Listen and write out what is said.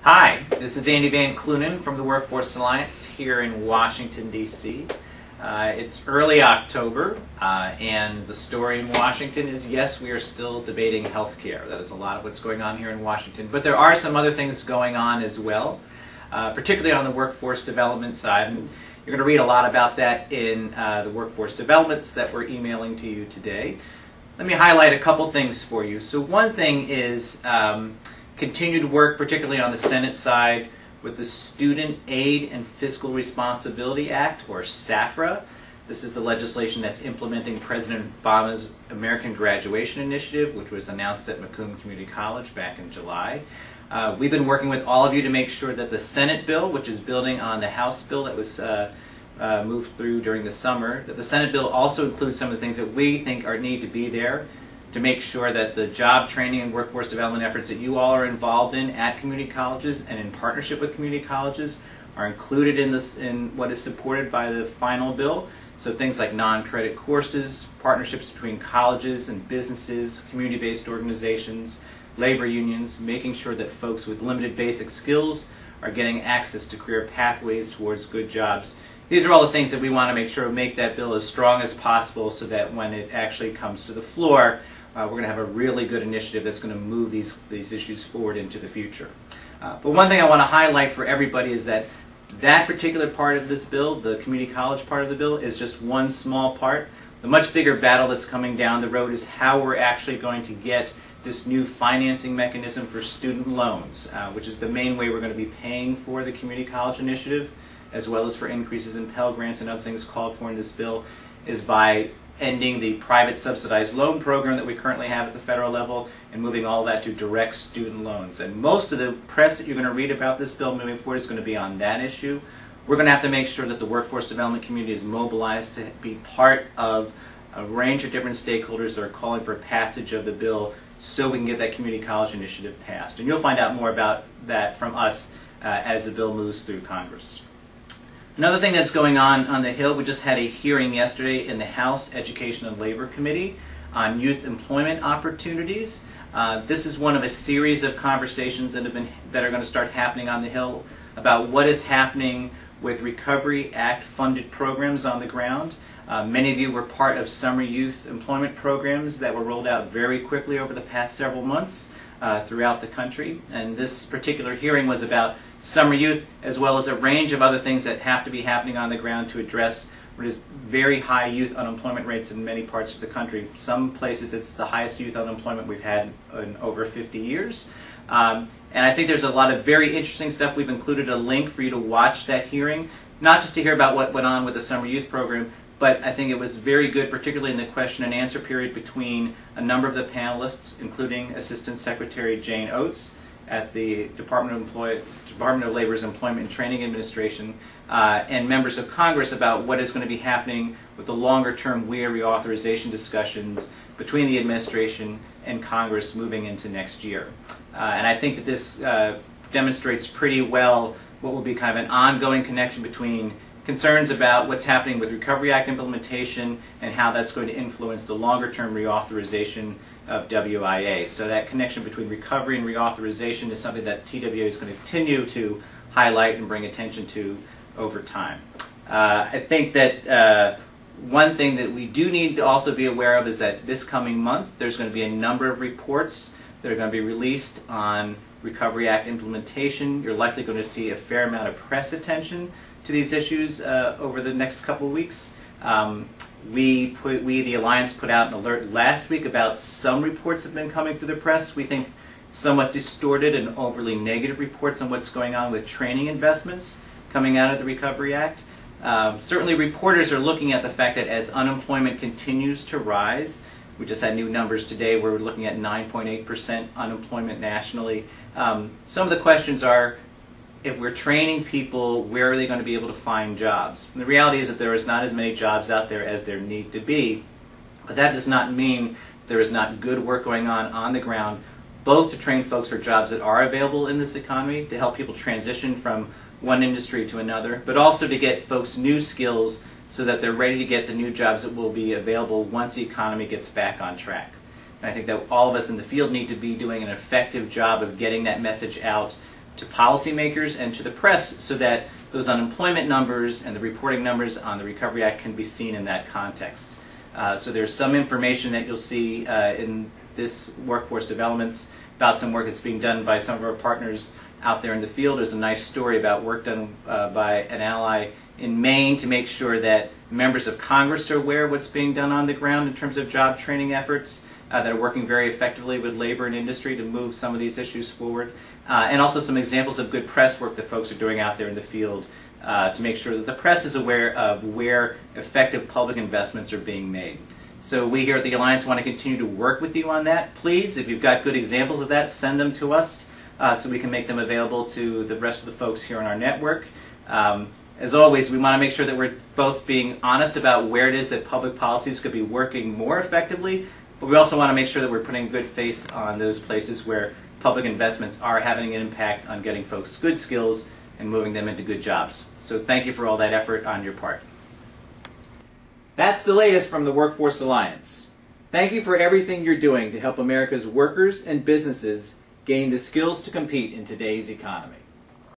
Hi, this is Andy Van Kleunen from the Workforce Alliance here in Washington, D.C. It's early October, and the story in Washington is, yes, we are still debating health care. That is a lot of what's going on here in Washington. But there are some other things going on as well, particularly on the workforce development side. And you're going to read a lot about that in the workforce developments that we're emailing to you today. Let me highlight a couple things for you. So one thing is continued work, particularly on the Senate side, with the Student Aid and Fiscal Responsibility Act, or SAFRA. This is the legislation that's implementing President Obama's American Graduation Initiative, which was announced at Macomb Community College back in July. We've been working with all of you to make sure that the Senate bill, which is building on the House bill that was moved through during the summer, that the Senate bill also includes some of the things that we think need to be there to make sure that the job training and workforce development efforts that you all are involved in at community colleges and in partnership with community colleges are included in what is supported by the final bill. So things like non-credit courses, partnerships between colleges and businesses, community-based organizations, labor unions, making sure that folks with limited basic skills are getting access to career pathways towards good jobs. These are all the things that we want to make sure make that bill as strong as possible so that when it actually comes to the floor, we're going to have a really good initiative that's going to move these issues forward into the future. But one thing I want to highlight for everybody is that that particular part of this bill, the community college part of the bill, is just one small part. The much bigger battle that's coming down the road is how we're actually going to get this new financing mechanism for student loans, which is the main way we're going to be paying for the community college initiative, as well as for increases in Pell Grants and other things called for in this bill, is by ending the private subsidized loan program that we currently have at the federal level and moving all that to direct student loans. And most of the press that you're going to read about this bill moving forward is going to be on that issue. We're going to have to make sure that the workforce development community is mobilized to be part of a range of different stakeholders that are calling for passage of the bill so we can get that community college initiative passed. And you'll find out more about that from us as the bill moves through Congress. Another thing that's going on the Hill, we just had a hearing yesterday in the House Education and Labor Committee on youth employment opportunities. This is one of a series of conversations that are going to start happening on the Hill about what is happening with Recovery Act funded programs on the ground. Many of you were part of summer youth employment programs that were rolled out very quickly over the past several months throughout the country. And this particular hearing was about summer youth, as well as a range of other things that have to be happening on the ground to address what is very high youth unemployment rates in many parts of the country. Some places it's the highest youth unemployment we've had in over 50 years. And I think there's a lot of very interesting stuff. We've included a link for you to watch that hearing, not just to hear about what went on with the summer youth program, but I think it was very good, particularly in the question and answer period between a number of the panelists, including Assistant Secretary Jane Oates at the Department of Labor's Employment and Training Administration, and members of Congress about what is going to be happening with the longer-term WEA reauthorization discussions between the administration and Congress moving into next year. And I think that this demonstrates pretty well what will be kind of an ongoing connection between concerns about what's happening with Recovery Act implementation and how that's going to influence the longer-term reauthorization of WIA. So that connection between recovery and reauthorization is something that TWA is going to continue to highlight and bring attention to over time. I think that one thing that we do need to also be aware of is that this coming month there's going to be a number of reports that are going to be released on Recovery Act implementation. You're likely going to see a fair amount of press attention to these issues over the next couple of weeks. We, the Alliance, put out an alert last week about some reports that have been coming through the press. We think somewhat distorted and overly negative reports on what's going on with training investments coming out of the Recovery Act. Certainly reporters are looking at the fact that as unemployment continues to rise, we just had new numbers today where we're looking at 9.8% unemployment nationally. Some of the questions are, if we're training people, where are they going to be able to find jobs? And the reality is that there is not as many jobs out there as there need to be, but that does not mean there is not good work going on the ground, both to train folks for jobs that are available in this economy, to help people transition from one industry to another, but also to get folks new skills so that they're ready to get the new jobs that will be available once the economy gets back on track. And I think that all of us in the field need to be doing an effective job of getting that message out to policymakers and to the press so that those unemployment numbers and the reporting numbers on the Recovery Act can be seen in that context. So there's some information that you'll see in this workforce developments about some work that's being done by some of our partners out there in the field. There's a nice story about work done by an ally in Maine to make sure that members of Congress are aware of what's being done on the ground in terms of job training efforts that are working very effectively with labor and industry to move some of these issues forward. And also some examples of good press work that folks are doing out there in the field to make sure that the press is aware of where effective public investments are being made. So we here at the Alliance want to continue to work with you on that. Please, if you've got good examples of that, send them to us so we can make them available to the rest of the folks here in our network. As always, we want to make sure that we're both being honest about where it is that public policies could be working more effectively, but we also want to make sure that we're putting a good face on those places where public investments are having an impact on getting folks good skills and moving them into good jobs. So thank you for all that effort on your part. That's the latest from the Workforce Alliance. Thank you for everything you're doing to help America's workers and businesses gain the skills to compete in today's economy.